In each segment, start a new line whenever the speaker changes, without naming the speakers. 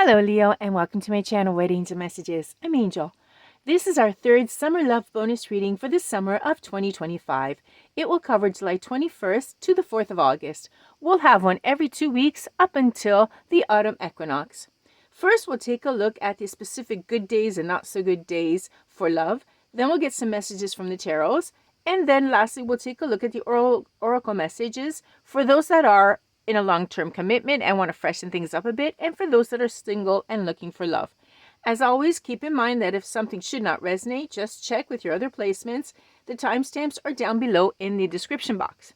Hello Leo, and welcome to my channel Weddings and Messages. I'm Angel. This is our third summer love bonus reading for the summer of 2025. It will cover July 21st to the 4th of August. We'll have one every 2 weeks up until the autumn equinox. First, we'll take a look at the specific good days and not so good days for love. Then we'll get some messages from the tarots. And then lastly, we'll take a look at the oracle messages for those that are in a long-term commitment and want to freshen things up a bit, and for those that are single and looking for love. As always, keep in mind that if something should not resonate, just check with your other placements. The timestamps are down below in the description box.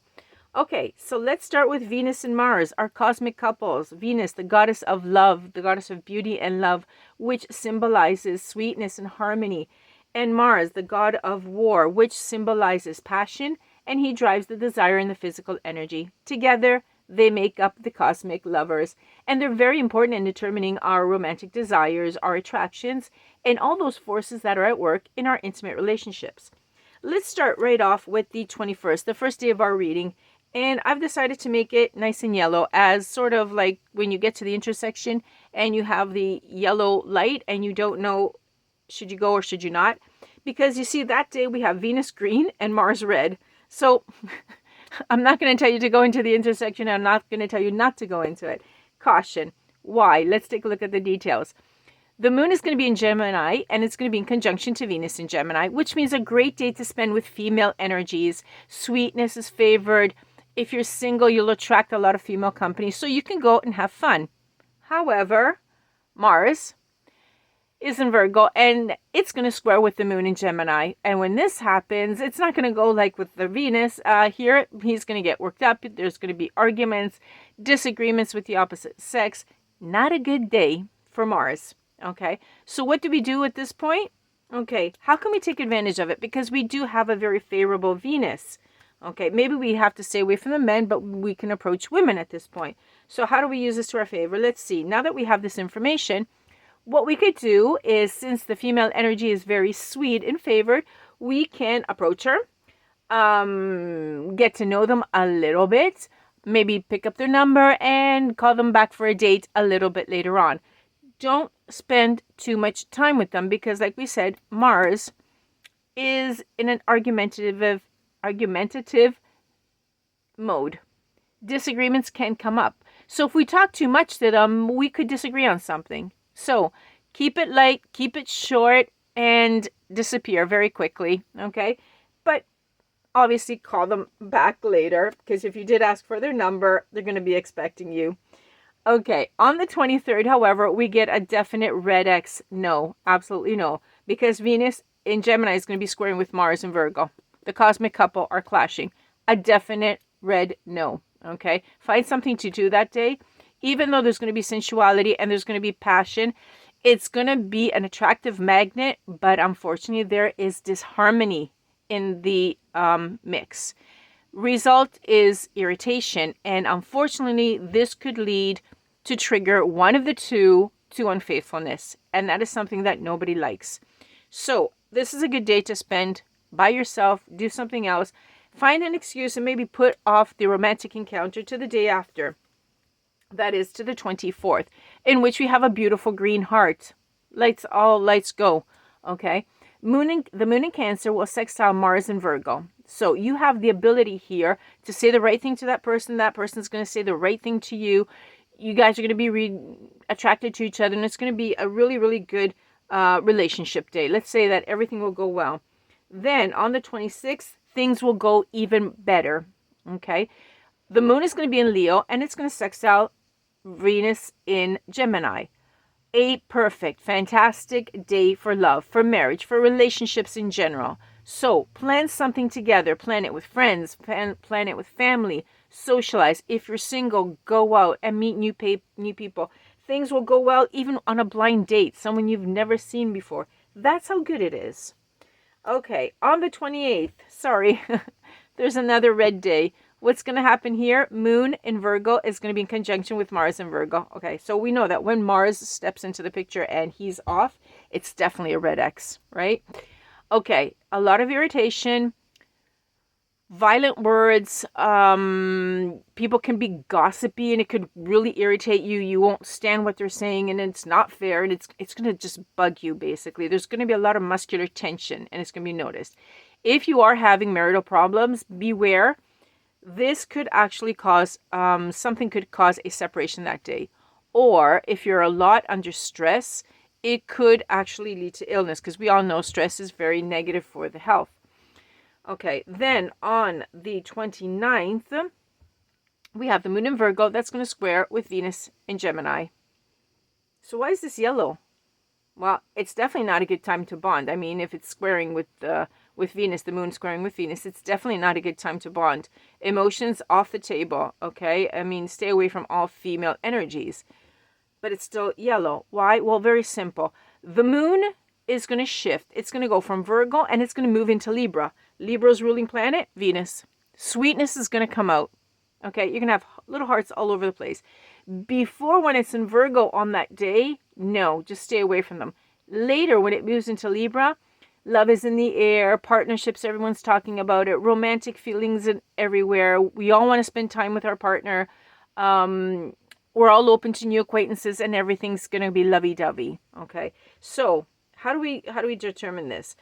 Okay, so let's start with Venus and Mars, our cosmic couples. Venus, the goddess of love, the goddess of beauty and love, which symbolizes sweetness and harmony. And Mars, the god of war, which symbolizes passion, and he drives the desire and the physical energy. Together, they make up the cosmic lovers, and they're very important in determining our romantic desires, our attractions, and all those forces that are at work in our intimate relationships. Let's start right off with the 21st, the first day of our reading, and I've decided to make it nice and yellow, as sort of like when you get to the intersection and you have the yellow light and you don't know should you go or should you not, because you see that day we have Venus green and Mars red. So I'm not going to tell you to go into the intersection. I'm not going to tell you not to go into it. Caution. Why? Let's take a look at the details. The moon is going to be in Gemini, and it's going to be in conjunction to Venus in Gemini, which means a great day to spend with female energies. Sweetness is favored. If you're single, you'll attract a lot of female company, so you can go and have fun. However, Mars is in Virgo, and it's going to square with the moon in Gemini. And when this happens, it's not going to go like with the Venus. Here, he's going to get worked up. There's going to be arguments, disagreements with the opposite sex. Not a good day for Mars. Okay, so what do we do at this point? Okay, how can we take advantage of it? Because we do have a very favorable Venus. Okay, maybe we have to stay away from the men, but we can approach women at this point. So how do we use this to our favor? Let's see. Now that we have this information, what we could do is, since the female energy is very sweet and favored, we can approach her, get to know them a little bit, maybe pick up their number and call them back for a date a little bit later on. Don't spend too much time with them because, like we said, Mars is in an argumentative mode. Disagreements can come up. So if we talk too much to them, we could disagree on something. So keep it light, keep it short, and disappear very quickly, okay? But obviously call them back later, because if you did ask for their number, they're going to be expecting you. Okay, on the 23rd, however, we get a definite red X. No, absolutely no, because Venus in Gemini is going to be squaring with Mars in Virgo. The cosmic couple are clashing. A definite red no, okay? Find something to do that day. Even though there's going to be sensuality and there's going to be passion, it's going to be an attractive magnet, but unfortunately there is disharmony in the mix. Result is irritation, and unfortunately this could lead to trigger one of the two to unfaithfulness, and that is something that nobody likes. So this is a good day to spend by yourself, do something else, find an excuse, and maybe put off the romantic encounter to the day after. That is to the 24th, in which we have a beautiful green heart. All lights go, okay? The moon in Cancer will sextile Mars in Virgo. So you have the ability here to say the right thing to that person. That person's going to say the right thing to you. You guys are going to be attracted to each other, and it's going to be a really, really good relationship day. Let's say that everything will go well. Then on the 26th, things will go even better, okay? The moon is going to be in Leo, and it's going to sextile Venus in Gemini. A perfect, fantastic day for love, for marriage, for relationships in general. So plan something together. Plan it with friends. Plan it with family. Socialize. If you're single, go out and meet new people. Things will go well even on a blind date, someone you've never seen before. That's how good it is. Okay, on the 28th, sorry, there's another red day. What's going to happen here? Moon in Virgo is going to be in conjunction with Mars in Virgo. Okay, so we know that when Mars steps into the picture and he's off, it's definitely a red X, right? Okay, a lot of irritation. violent words. People can be gossipy and it could really irritate you. You won't stand what they're saying and it's not fair and it's going to just bug you basically. There's going to be a lot of muscular tension and it's going to be noticed. If you are having marital problems, beware. This could actually cause, something could cause a separation that day. Or if you're a lot under stress, it could actually lead to illness because we all know stress is very negative for the health. Okay, then on the 29th, we have the moon in Virgo. That's going to square with Venus in Gemini. So why is this yellow? Well, it's definitely not a good time to bond. I mean, if it's squaring with Venus, the moon squaring with Venus, it's definitely not a good time to bond. Emotions off the table, okay? I mean, stay away from all female energies. But it's still yellow. Why? Well, very simple. The moon is going to shift. It's going to go from Virgo and it's going to move into Libra. Libra's ruling planet, Venus. Sweetness is going to come out. Okay, you're going to have little hearts all over the place. Before, when it's in Virgo on that day, no, just stay away from them. Later, when it moves into Libra, love is in the air, partnerships, everyone's talking about it, romantic feelings everywhere. We all want to spend time with our partner. We're all open to new acquaintances and everything's going to be lovey-dovey. Okay, so how do we determine this?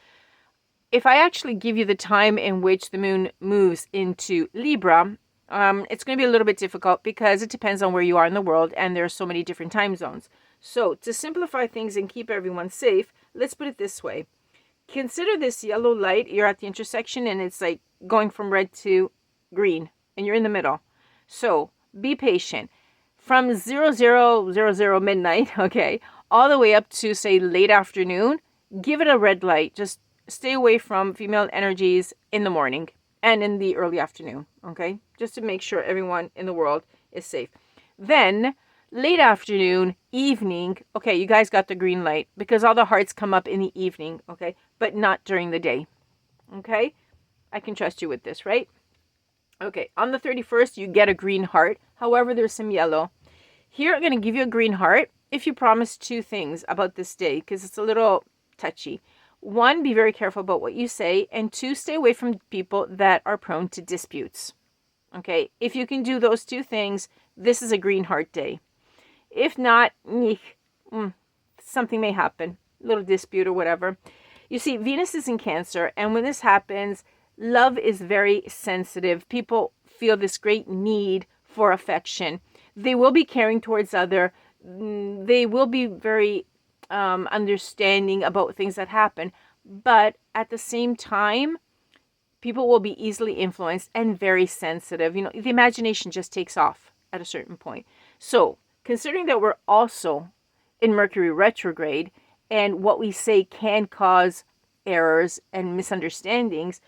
If I actually give you the time in which the moon moves into Libra, it's going to be a little bit difficult because it depends on where you are in the world and there are so many different time zones. So to simplify things and keep everyone safe, let's put it this way. Consider this yellow light. You're at the intersection and it's like going from red to green and you're in the middle. So be patient. From 0000 midnight, okay, all the way up to, say, late afternoon, give it a red light. Just stay away from female energies in the morning and in the early afternoon, okay? Just to make sure everyone in the world is safe. Then, late afternoon, evening, okay, you guys got the green light because all the hearts come up in the evening, okay? But not during the day, okay? I can trust you with this, right? Okay, on the 31st, you get a green heart. However, there's some yellow. Here, I'm going to give you a green heart if you promise two things about this day because it's a little touchy. One, be very careful about what you say. And two, stay away from people that are prone to disputes. Okay, if you can do those two things, this is a green heart day. If not, something may happen. A little dispute or whatever. You see, Venus is in Cancer. And when this happens, love is very sensitive. People feel this great need for affection. They will be caring towards other. They will be very understanding about things that happen. But at the same time, people will be easily influenced and very sensitive. You know, the imagination just takes off at a certain point. So, considering that we're also in Mercury retrograde and what we say can cause errors and misunderstandings,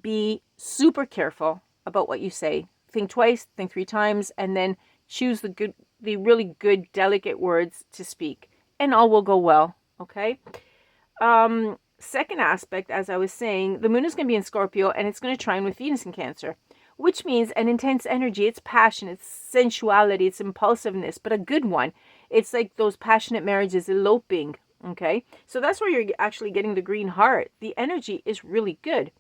be super careful about what you say. Think twice, think three times, and then choose the really good, delicate words to speak. And all will go well, okay? Second aspect, as I was saying, the moon is going to be in Scorpio and it's going to trine with Venus in Cancer, which means an intense energy. It's passion, it's sensuality, it's impulsiveness, but a good one. It's like those passionate marriages, eloping, okay? So that's where you're actually getting the green heart. The energy is really good.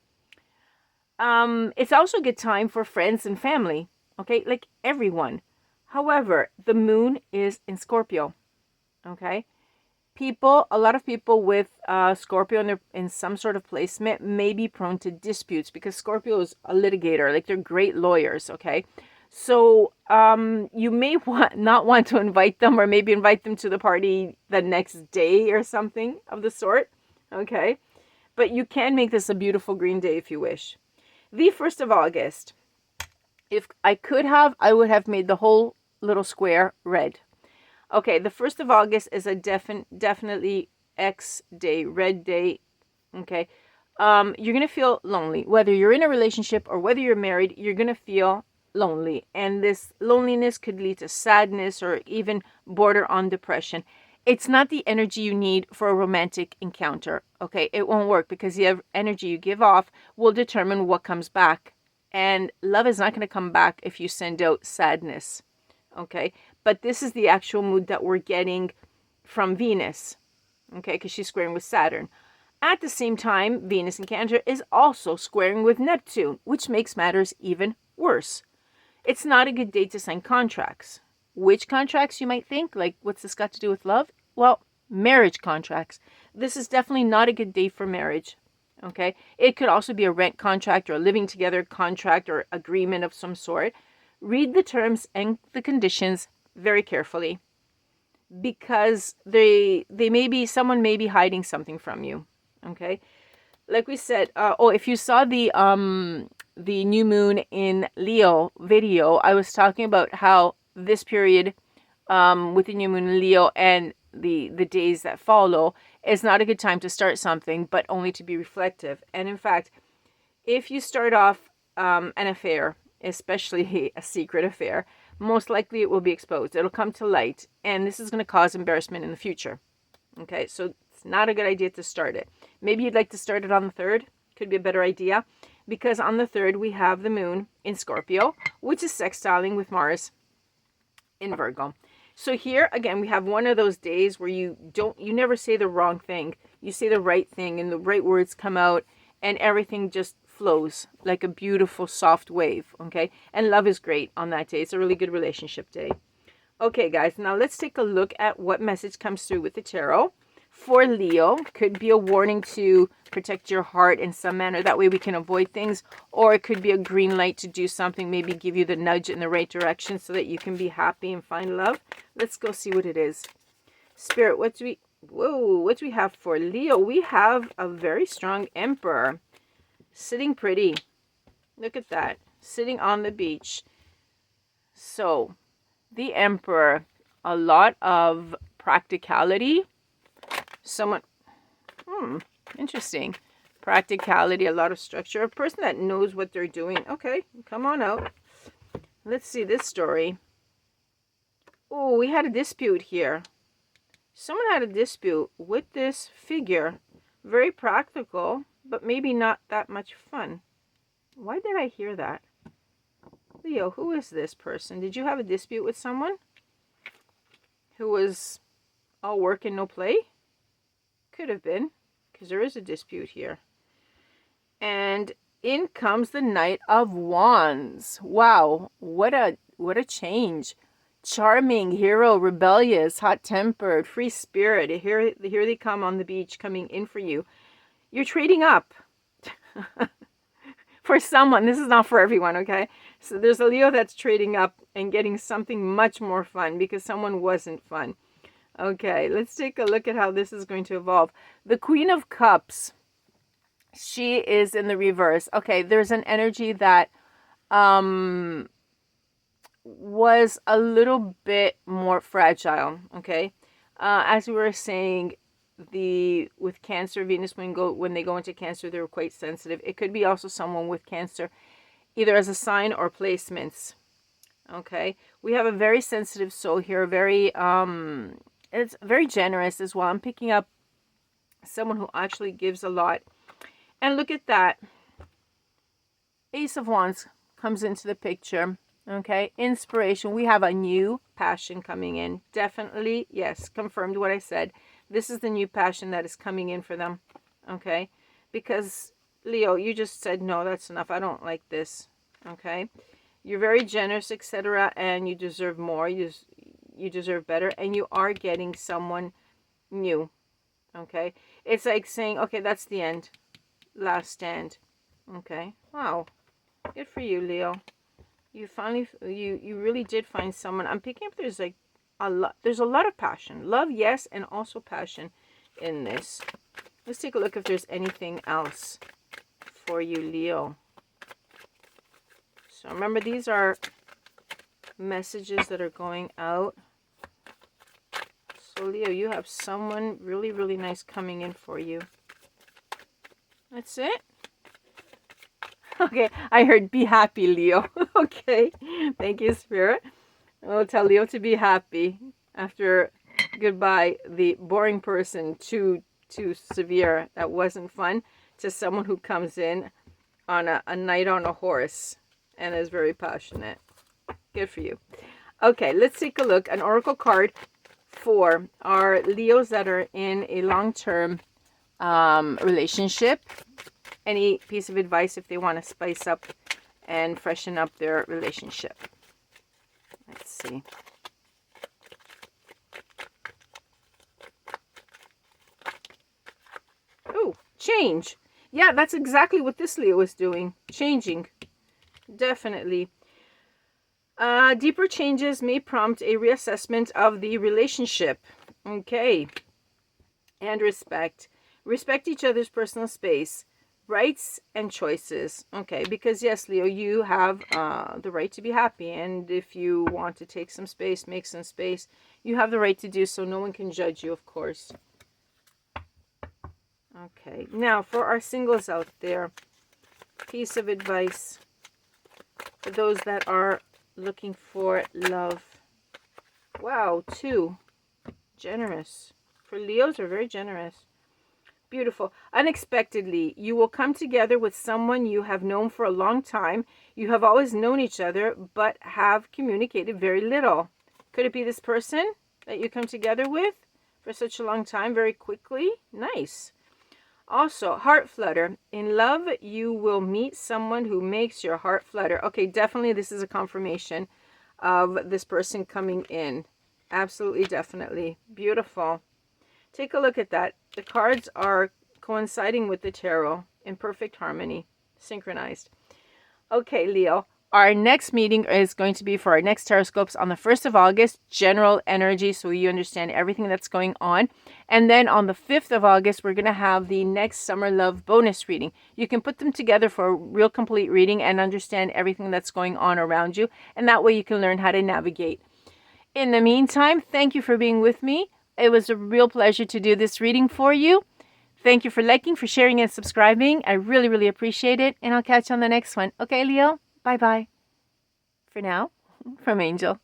It's also a good time for friends and family, okay? Like everyone. However, the moon is in Scorpio, okay? A lot of people with Scorpio in some sort of placement may be prone to disputes because Scorpio is a litigator, like they're great lawyers, okay? So you may not want to invite them or maybe invite them to the party the next day or something of the sort, okay? But you can make this a beautiful green day if you wish. The 1st of August, if I could have, I would have made the whole little square red. Okay, the 1st of August is a definitely X day, red day, okay? You're going to feel lonely. Whether you're in a relationship or whether you're married, you're going to feel lonely. And this loneliness could lead to sadness or even border on depression. It's not the energy you need for a romantic encounter, okay? It won't work because the energy you give off will determine what comes back. And love is not going to come back if you send out sadness, okay? But this is the actual mood that we're getting from Venus, okay? Because she's squaring with Saturn. At the same time, Venus in Cancer is also squaring with Neptune, which makes matters even worse. It's not a good day to sign contracts. Which contracts, you might think? Like, what's this got to do with love? Well, marriage contracts. This is definitely not a good day for marriage. Okay? It could also be a rent contract or a living together contract or agreement of some sort. Read the terms and the conditions very carefully, because someone may be hiding something from you. Okay? Like we said, if you saw the new moon in Leo video, I was talking about how this period with the new moon in Leo and the days that follow is not a good time to start something, but only to be reflective. And in fact, if you start off an affair, especially a secret affair, most likely it will be exposed. It'll come to light, and this is going to cause embarrassment in the future. Okay, so it's not a good idea to start it. Maybe you'd like to start it on the 3rd. Could be a better idea, because on the 3rd we have the moon in Scorpio, which is sextiling with Mars in Virgo. So here again we have one of those days where you never say the wrong thing. You say the right thing and the right words come out, and everything just flows like a beautiful soft wave. Okay, and love is great on that day. It's a really good relationship day. Okay guys, now let's take a look at what message comes through with the tarot for Leo. Could be a warning to protect your heart in some manner. That way we can avoid things. Or it could be a green light to do something. Maybe give you the nudge in the right direction so that you can be happy and find love. Let's go see what it is. Spirit, what do we have for Leo? We have a very strong Emperor. Sitting pretty. Look at that. Sitting on the beach. So, the Emperor, a lot of practicality. Interesting. Practicality, a lot of structure. A person that knows what they're doing. Okay, come on out. Let's see this story. Oh, we had a dispute here. Someone had a dispute with this figure. Very practical, but maybe not that much fun. Why did I hear that? Leo, who is this person? Did you have a dispute with someone who was all work and no play? Could have been, because there is a dispute here. And in comes the Knight of Wands. Wow, what a change. Charming, hero, rebellious, hot-tempered, free spirit. Here they come on the beach, coming in for you. You're trading up. For someone, this is not for everyone, okay? So there's a Leo that's trading up and getting something much more fun because someone wasn't fun. Okay, let's take a look at how this is going to evolve. The Queen of Cups, she is in the reverse. Okay, there's an energy that was a little bit more fragile, okay? As we were saying, with Cancer, Venus, when they go into Cancer, they're quite sensitive. It could be also someone with Cancer, either as a sign or placements. Okay, we have a very sensitive soul here, very it's very generous as well. I'm picking up someone who actually gives a lot. And look at that. Ace of Wands comes into the picture. Okay, inspiration. We have a new passion coming in. Definitely, yes, confirmed what I said. This is the new passion that is coming in for them. Okay, because Leo, you just said, no, that's enough. I don't like this. Okay, you're very generous, etc. And you deserve more. You deserve better. And you are getting someone new. Okay, it's like saying, okay, that's the end. Last stand. Okay, wow. Good for you, Leo. You finally, you really did find someone. I'm picking up there's like there's a lot of passion. Love, yes, and also passion in this. Let's take a look if there's anything else for you, Leo. So remember, these are messages that are going out. So Leo, you have someone really, really nice coming in for you. That's it. Okay, I heard be happy, Leo. Okay, thank you, Spirit. I'll tell Leo to be happy after goodbye, the boring person, too severe, that wasn't fun, to someone who comes in on a night on a horse and is very passionate. Good for you. Okay, let's take a look. An oracle card for our Leos that are in a long-term relationship. Any piece of advice if they want to spice up and freshen up their relationship. Let's see. Oh, change. Yeah, that's exactly what this Leo is doing. Changing. Definitely. Deeper changes may prompt a reassessment of the relationship. Okay. And respect. Respect each other's personal space. Rights and choices. Okay, because yes, Leo, you have the right to be happy. And if you want to take some space, make some space, you have the right to do so. No one can judge you, of course. Okay, now for our singles out there, piece of advice for those that are looking for love. Wow, 2. Generous. For Leos, are very generous. Beautiful. Unexpectedly, you will come together with someone you have known for a long time. You have always known each other, but have communicated very little. Could it be this person that you come together with for such a long time, very quickly? Nice. Also, heart flutter. In love, you will meet someone who makes your heart flutter. Okay, definitely this is a confirmation of this person coming in. Absolutely, definitely. Beautiful. Take a look at that. The cards are coinciding with the tarot in perfect harmony, synchronized. Okay, Leo, our next meeting is going to be for our next Tarotscopes on the 1st of August, general energy, so you understand everything that's going on. And then on the 5th of August, we're going to have the next Summer Love bonus reading. You can put them together for a real complete reading and understand everything that's going on around you. And that way you can learn how to navigate. In the meantime, thank you for being with me. It was a real pleasure to do this reading for you. Thank you for liking, for sharing, and subscribing. I really, really appreciate it. And I'll catch you on the next one. Okay, Leo? Bye-bye. For now, from Angel.